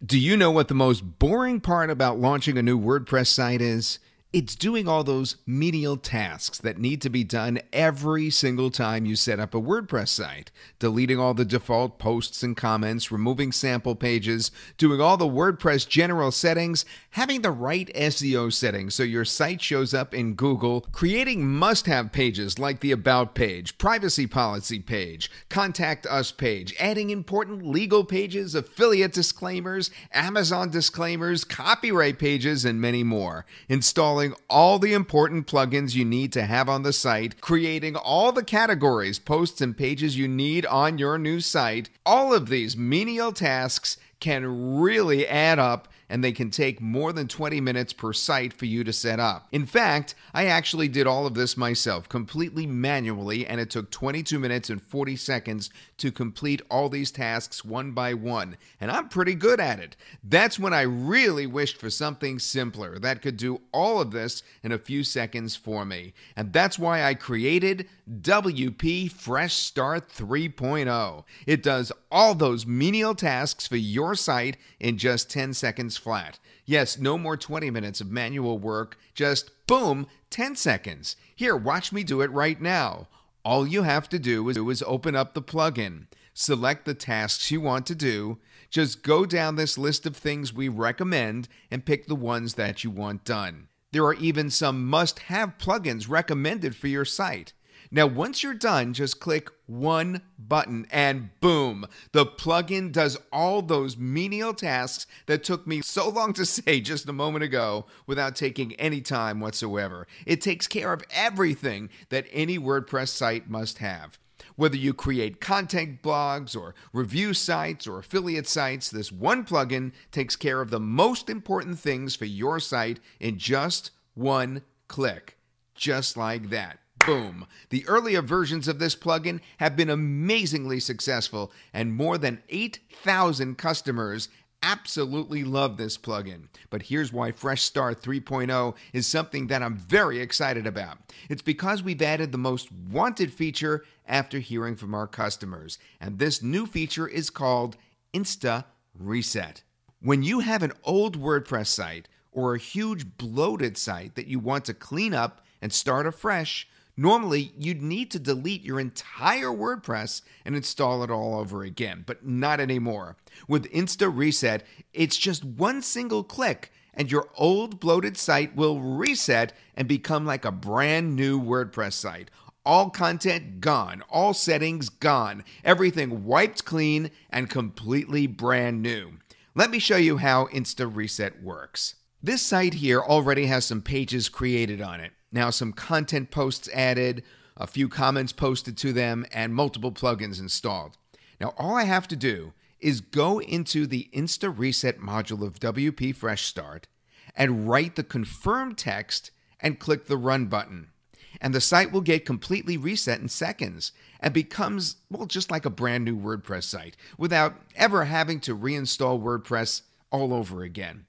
Do you know what the most boring part about launching a new WordPress site is? It's doing all those menial tasks that need to be done every single time you set up a WordPress site. Deleting all the default posts and comments, removing sample pages, doing all the WordPress general settings, having the right SEO settings so your site shows up in Google, creating must-have pages like the About page, privacy policy page, Contact Us page, adding important legal pages, affiliate disclaimers, Amazon disclaimers, copyright pages, and many more. Installing all the important plugins you need to have on the site, creating all the categories, posts, and pages you need on your new site. All of these menial tasks can really add up, and they can take more than 20 minutes per site for you to set up. In fact, I actually did all of this myself, completely manually, and it took 22 minutes and 40 seconds to complete all these tasks one by one, and I'm pretty good at it. That's when I really wished for something simpler that could do all of this in a few seconds for me, and that's why I created WP Fresh Start 3.0. It does all those menial tasks for your site in just 10 seconds flat. Yes, no more 20 minutes of manual work, just boom, 10 seconds. Here, watch me do it right now. All you have to do is open up the plugin, select the tasks you want to do, just go down this list of things we recommend and pick the ones that you want done. There are even some must-have plugins recommended for your site. Now, once you're done, just click one button and boom, the plugin does all those menial tasks that took me so long to say just a moment ago without taking any time whatsoever. It takes care of everything that any WordPress site must have. Whether you create content blogs or review sites or affiliate sites, this one plugin takes care of the most important things for your site in just one click. Just like that. Boom. The earlier versions of this plugin have been amazingly successful, and more than 8,000 customers absolutely love this plugin. But here's why Fresh Start 3.0 is something that I'm very excited about. It's because we've added the most wanted feature after hearing from our customers, and this new feature is called Insta Reset. When you have an old WordPress site or a huge bloated site that you want to clean up and start afresh, normally, you'd need to delete your entire WordPress and install it all over again, but not anymore. With Insta Reset, it's just one single click, and your old bloated site will reset and become like a brand new WordPress site. All content gone, all settings gone, everything wiped clean and completely brand new. Let me show you how Insta Reset works. This site here already has some pages created on it. Now, some content posts added, a few comments posted to them, and multiple plugins installed. Now, all I have to do is go into the Insta Reset module of WP Fresh Start and write the confirmed text and click the Run button. And the site will get completely reset in seconds and becomes, well, just like a brand new WordPress site without ever having to reinstall WordPress all over again.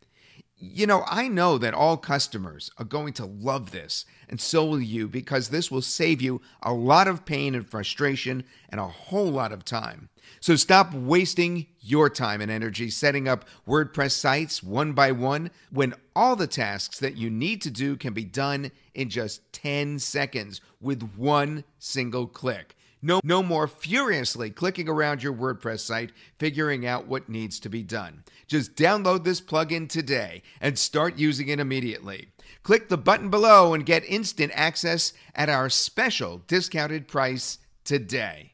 You know, I know that all customers are going to love this, and so will you, because this will save you a lot of pain and frustration and a whole lot of time. So stop wasting your time and energy setting up WordPress sites one by one when all the tasks that you need to do can be done in just 10 seconds with one single click. No more furiously clicking around your WordPress site, figuring out what needs to be done. Just download this plugin today and start using it immediately. Click the button below and get instant access at our special discounted price today.